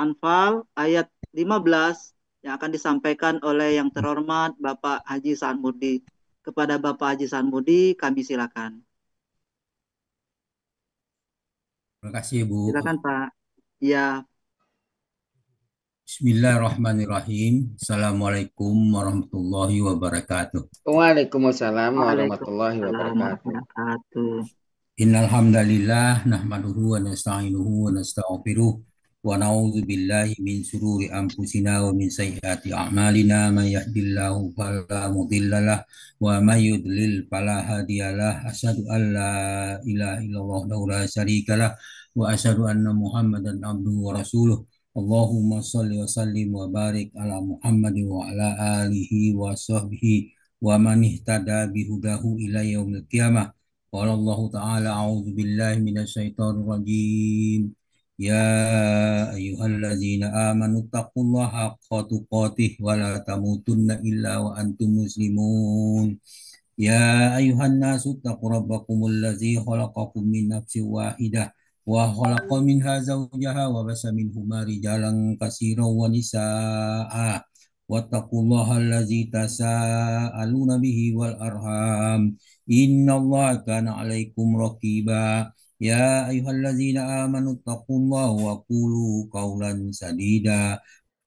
Al-Anfal ayat 15 yang akan disampaikan oleh yang terhormat Bapak Haji Sa'mudi. Kepada Bapak Haji Sa'mudi, kami silakan. Terima kasih, Bu. Silakan Pak. Ya, Bismillahirrahmanirrahim. Assalamualaikum warahmatullahi wabarakatuh. Waalaikumsalam warahmatullahi Waalaikumsalam wabarakatuh. warahmatullahi wabarakatuh. Innal hamdalillah nahmaduhu wa nasta'inuhu wa nastaghfiruh wa na'udzu billahi min shururi anfusina wa min sayyiati a'malina may yahdihillahu fala mudhillalah wa may yudlil fala hadiyalah asyhadu an la ilaha illallah wa la syarikalah wa asyhadu anna muhammadan abduhu wa rasuluh. Allahumma shalli wa sallim wa barik ala Muhammadin wa ala alihi wa sahbihi wa man ihtada bihudahu ila yaumil qiyamah. Qala Allah Ta'ala a'udzu billahi minasyaitonir rajim. Ya ayyuhalladzina amanu taqullaha haqqa tuqatih wa la tamutunna illa wa antum muslimun. Ya ayuhan nasu taqu rabbakumul ladzi khalaqakum min nafsin wahidah wa khalaqa minha zawjaha wa basa minhuma rijalan katsiran wa nisaa'a wattaqullaha allazi tasaaluna bihi wal arham innallaha kana 'alaikum raqiba. Ya ayyuhallazina amanu taqullaha wa qulu qawlan sadida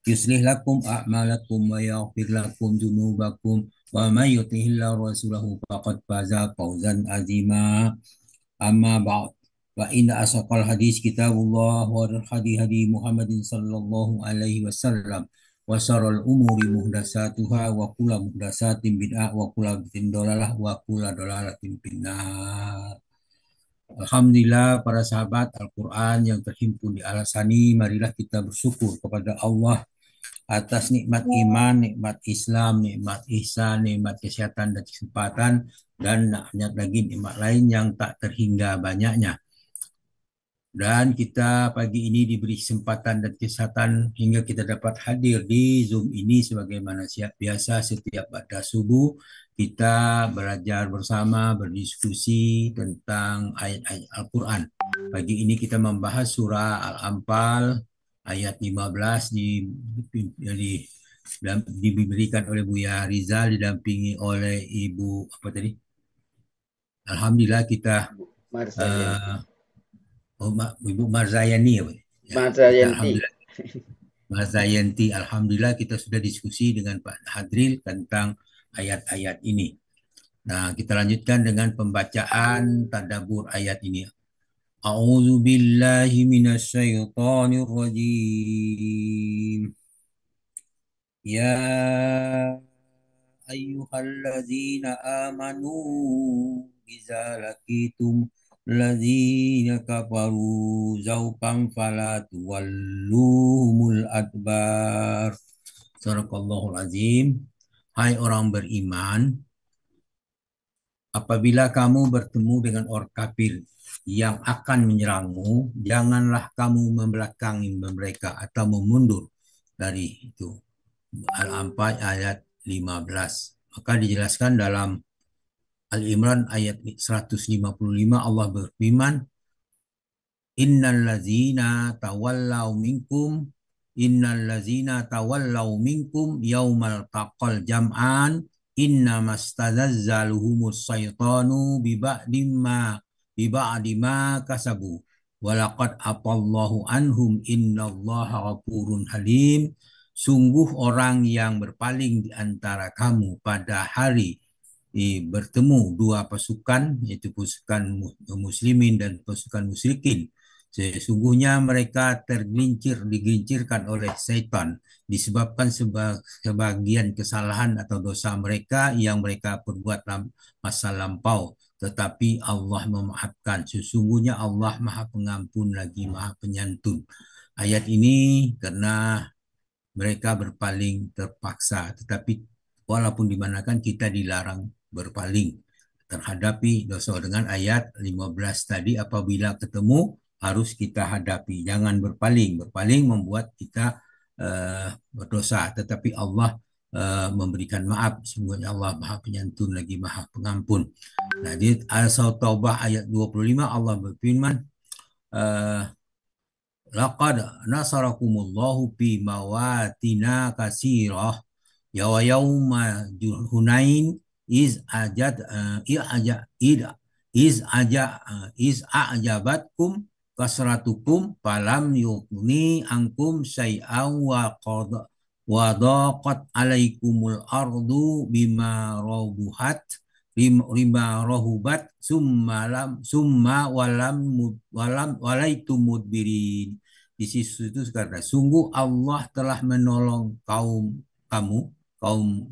yuslih lakum a'malakum wa yaghfir lakum dzunubakum wa may yuti'illah rasulahu faqad faza fawzan azima. Amma ba'd. Wa inna asaqal hadis kitabullah wa hadi hadi Muhammadin sallallahu alaihi wasallam wa syarrul umuri muhdatsatuha wa kullu muhdatsatin bid'ah wa kullu bid'atin dalalah wa kullu dalalatin finnar. Alhamdulillah para sahabat Al-Quran yang terhimpun di Al-Asani, marilah kita bersyukur kepada Allah atas nikmat iman, nikmat Islam, nikmat ihsan, nikmat kesehatan dan kesempatan, dan banyak lagi nikmat lain yang tak terhingga banyaknya. Dan kita pagi ini diberi kesempatan dan kesehatan hingga kita dapat hadir di Zoom ini sebagaimana siap biasa setiap pada subuh kita belajar bersama, berdiskusi tentang ayat-ayat Al-Quran. Pagi ini kita membahas surah Al-Anfal ayat 15 diberikan oleh Buya Rizal didampingi oleh Ibu apa tadi? Alhamdulillah kita Marzayanti. Ibu Marzayani ya, ya kita Marzayanti. alhamdulillah Marzayanti, alhamdulillah kita sudah diskusi dengan Pak Hadril tentang ayat-ayat ini. Nah, kita lanjutkan dengan pembacaan tadabbur ayat ini. A'udzu billahi minasyaitonir rajim. Ya ayyuhalladzina amanu idza laqitum ladzina kafaru zauqan fala tuwalluhumul adbar. Sadaqallahul azim. Hai orang beriman, apabila kamu bertemu dengan orang kafir yang akan menyerangmu, janganlah kamu membelakangi mereka atau memundur dari itu. Al-Anfal ayat 15. Maka dijelaskan dalam Al-Imran ayat 155 Allah berfirman, Innal ladzina tawallaw minkum yaumal taqal jam'an innamastazazzaluhumus syaitanu biba'di ma kasabu walaqad apallahu anhum innallaha ghafurun halim. Sungguh orang yang berpaling di antara kamu pada hari bertemu dua pasukan, yaitu pasukan muslimin dan pasukan musyrikin. Sesungguhnya mereka digelincirkan oleh setan disebabkan sebagian kesalahan atau dosa mereka yang mereka perbuat dalam masa lampau. Tetapi Allah memaafkan. Sesungguhnya Allah Maha Pengampun lagi Maha Penyantun. Ayat ini karena mereka berpaling terpaksa, tetapi walaupun dimanakan kita dilarang berpaling terhadapi dosa. Dengan ayat 15 tadi, apabila ketemu harus kita hadapi, jangan berpaling. Berpaling membuat kita berdosa, tetapi Allah memberikan maaf. Sungguhnya Allah Maha Penyantun lagi Maha Pengampun. Nah, di Al-Taubah ayat 25 Allah berfirman, laqad nasarakumullahu fi mawatina katsirah ya wa yauma Hunain iz ajad iz ajabatkum kasratukum falam yughni ankum syai'an wa daqat alaikumul ardu bima rahubat summa walaitum mudbirin. Di situ itu kata, sungguh Allah telah menolong kaum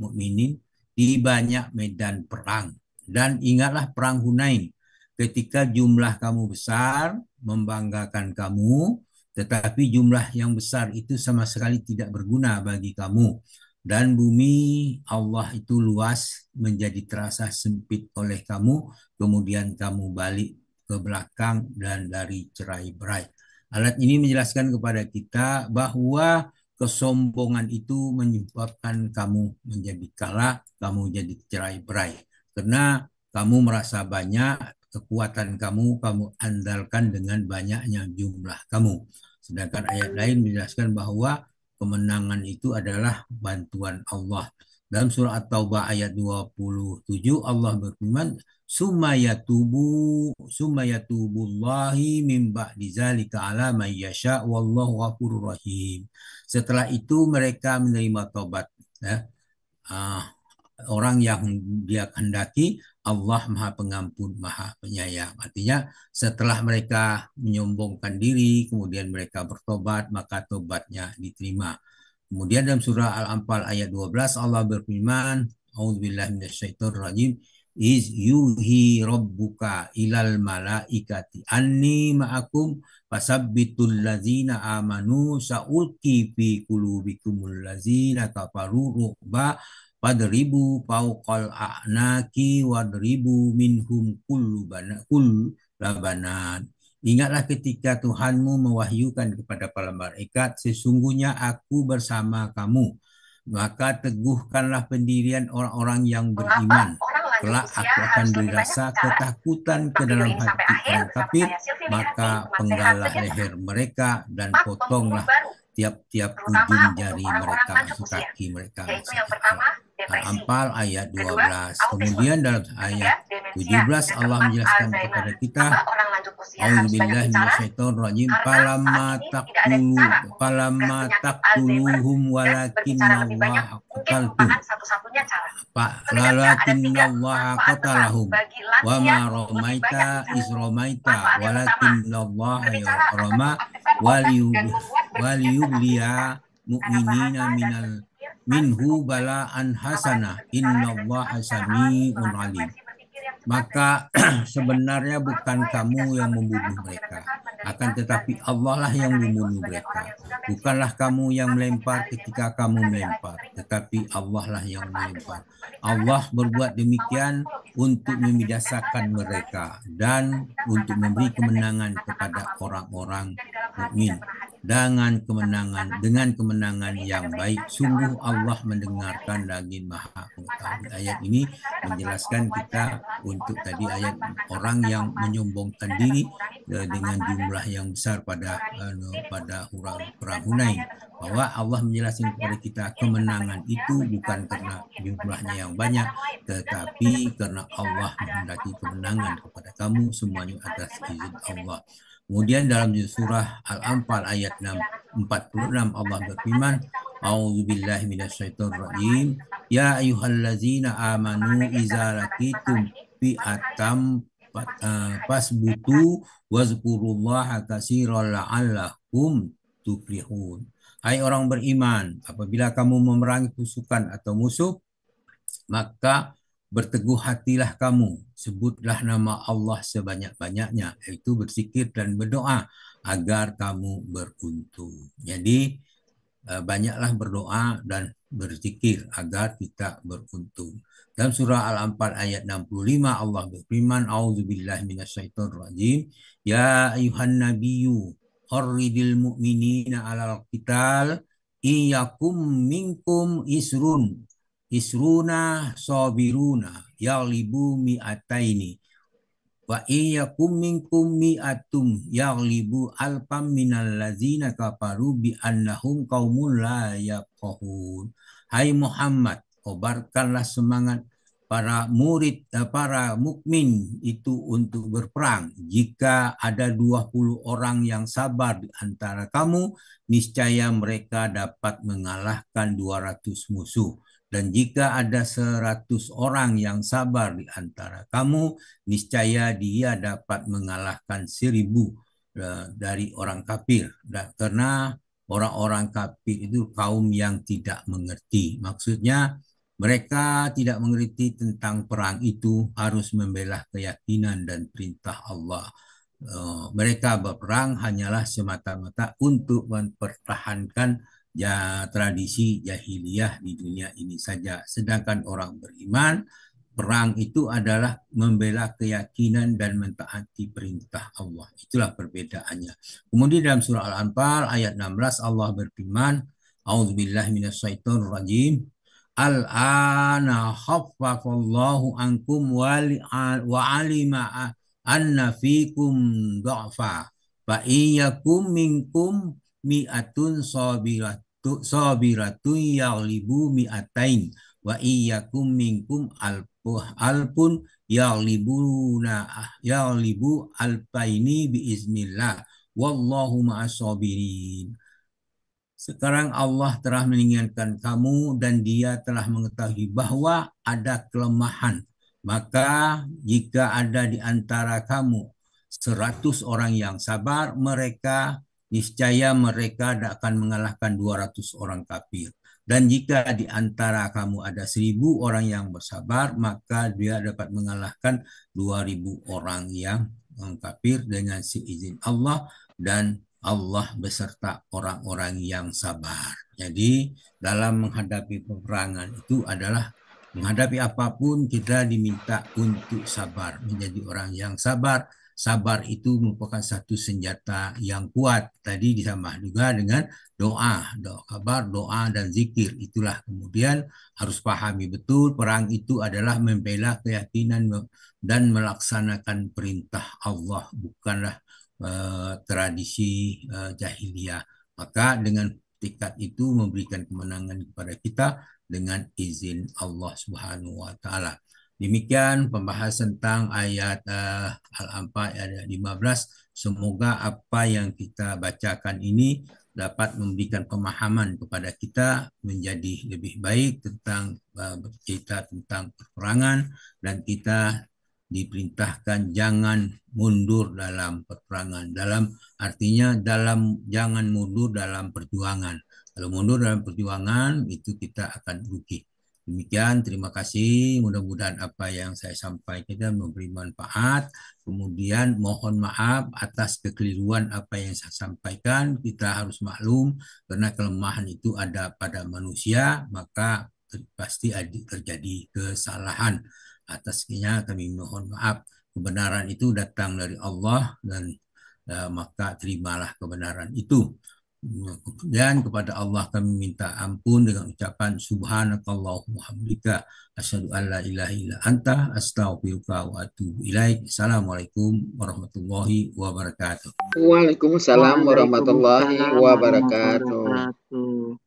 mukminin di banyak medan perang, dan ingatlah perang Hunain ketika jumlah kamu besar membanggakan kamu, tetapi jumlah yang besar itu sama sekali tidak berguna bagi kamu. Dan bumi Allah itu luas menjadi terasa sempit oleh kamu, kemudian kamu balik ke belakang dan dari cerai-berai. Alat ini menjelaskan kepada kita bahwa kesombongan itu menyebabkan kamu menjadi kalah, kamu jadi cerai-berai. Karena kamu merasa banyak, kekuatan kamu andalkan dengan banyaknya jumlah kamu. Sedangkan ayat lain menjelaskan bahwa kemenangan itu adalah bantuan Allah. Dalam surah At-Taubah ayat 27 Allah berfirman, summa yatubullahi min ba'di zalika ala man yasha wallahu ghafurur rahim. Setelah itu mereka menerima tobat, ya. Orang yang dia kehendaki, Allah Maha Pengampun, Maha Penyayang. Artinya setelah mereka menyombongkan diri, kemudian mereka bertobat, maka tobatnya diterima. Kemudian dalam surah Al-Anfal ayat 12 Allah berfirman, A'udzubillahi minasyaitonirrajim, iz yuhi rabbuka ilal malaikati anni ma'akum fasabbitul ladzina amanu sa'ulqi fi qulubikumul ladzina kafaru ru'ba wadribu fawqal a'naki wadribu minhum kull labanan. Ingatlah ketika Tuhanmu mewahyukan kepada para malaikat, sesungguhnya aku bersama kamu. Maka teguhkanlah pendirian orang-orang yang beriman. Kelak aku akan beri rasa ketakutan ke dalam hati orang kafir, maka penggalah leher mereka dan potonglah tiap-tiap ujung jari mereka, kaki mereka. Al-Anfal ayat 12. Kemudian dalam ayat 17 Allah menjelaskan kepada kita, A'udzubillahi minasyaitonirrajim, falamma taqtuluhum walakinnallaha qatalahum wa ma ramaita iz ramaita walakinnallaha rama waliyubliya mu'minina minhu bala'an hasanah innallaha sami'un alim. Maka sebenarnya bukan kamu yang membunuh mereka, akan tetapi Allah lah yang membunuh mereka. Bukanlah kamu yang melempar ketika kamu melempar, tetapi Allah lah yang melempar. Allah berbuat demikian untuk membiasakan mereka dan untuk memberi kemenangan kepada orang-orang mukmin dengan kemenangan yang baik. Sungguh Allah mendengarkan lagi Maha Mengetahui. Ayat ini menjelaskan kita untuk tadi ayat orang yang menyombongkan diri dengan jumlah yang besar pada perang Hunain, bahwa Allah menjelaskan kepada kita kemenangan itu bukan karena jumlahnya yang banyak, tetapi karena Allah menghendaki kemenangan kepada kamu semuanya atas izin Allah. Kemudian dalam surah Al-Anfal ayat 46 Allah berfirman, A'udzubillahi minasyaitonirrajim, ya ayyuhallazina amanu idza laqitum fi'atam fasbutu wazkurullaha katsiran la'allakum tuflihun. Hai orang beriman, apabila kamu memerangi pasukan atau musuh, maka berteguh hatilah kamu, sebutlah nama Allah sebanyak-banyaknya, yaitu berzikir dan berdoa agar kamu beruntung. Jadi banyaklah berdoa dan berzikir agar kita beruntung. Dalam surah Al-Anfal ayat 65 Allah berfirman, A'udzubillahi minasyaitonirrajim, ya ayuhan nabiyyu harridil mu'minina 'alal qital iyakum minkum isruna sabiruna yaglibu mi'ataini Wa iyyakum minkum mi'atum yaghlibu alfam minal ladzina kafaru bi annahum qaumun la yafqahun. Hai Muhammad, kobarkanlah semangat para murid, para mukmin itu untuk berperang. Jika ada 20 orang yang sabar di antara kamu, niscaya mereka dapat mengalahkan 200 musuh. Dan jika ada 100 orang yang sabar di antara kamu, niscaya dia dapat mengalahkan 1000 dari orang kafir. Karena orang-orang kafir itu kaum yang tidak mengerti. Maksudnya mereka tidak mengerti tentang perang itu harus membela keyakinan dan perintah Allah. Mereka berperang hanyalah semata-mata untuk mempertahankan tradisi jahiliyah di dunia ini saja. Sedangkan orang beriman, perang itu adalah membela keyakinan dan mentaati perintah Allah. Itulah perbedaannya. Kemudian dalam surah Al-Anfal ayat 16 Allah berfirman, A'udzubillahi minasyaitonir rajim. Al-ana khaffafallahu ankum wa alima anna fikum dha'fa fa iyyakum minkum mi'atun sabiratun yaghlibu mi'atain wa iyyakum minkum alpun yaghlibu alfaini biiznillah wallahu ma'as-sabirin. Sekarang Allah telah meninggalkan kamu dan dia telah mengetahui bahwa ada kelemahan. Maka jika ada di antara kamu 100 orang yang sabar, niscaya mereka akan mengalahkan 200 orang kafir. Dan jika di antara kamu ada 1000 orang yang bersabar, maka dia dapat mengalahkan 2000 orang yang kafir dengan seizin Allah, dan Allah beserta orang-orang yang sabar. Jadi dalam menghadapi peperangan itu adalah menghadapi apapun kita diminta untuk sabar, menjadi orang yang sabar. Sabar itu merupakan satu senjata yang kuat. Tadi ditambah juga dengan doa kabar, doa dan zikir. Itulah kemudian harus pahami betul perang itu adalah membela keyakinan dan melaksanakan perintah Allah, bukanlah tradisi jahiliyah. Maka dengan tekad itu memberikan kemenangan kepada kita dengan izin Allah Subhanahu wa taala. Demikian pembahasan tentang ayat Al-Anfal ayat 15. Semoga apa yang kita bacakan ini dapat memberikan pemahaman kepada kita menjadi lebih baik tentang bercerita tentang peperangan, dan kita diperintahkan jangan mundur dalam peperangan. Artinya jangan mundur dalam perjuangan. Kalau mundur dalam perjuangan itu kita akan rugi. Demikian, terima kasih. Mudah-mudahan apa yang saya sampaikan memberi manfaat. Kemudian mohon maaf atas kekeliruan apa yang saya sampaikan. Kita harus maklum karena kelemahan itu ada pada manusia, maka pasti terjadi kesalahan. Atasnya kami mohon maaf. Kebenaran itu datang dari Allah, dan maka terimalah kebenaran itu. Dan kepada Allah kami minta ampun dengan ucapan subhanakallahumma hamdika asyhadu an la ilaha illa anta astaghfiruka wa atubu ilaik. Assalamualaikum warahmatullahi wabarakatuh. Waalaikumsalam warahmatullahi Waalaikumsalam wabarakatuh. warahmatullahi wabarakatuh.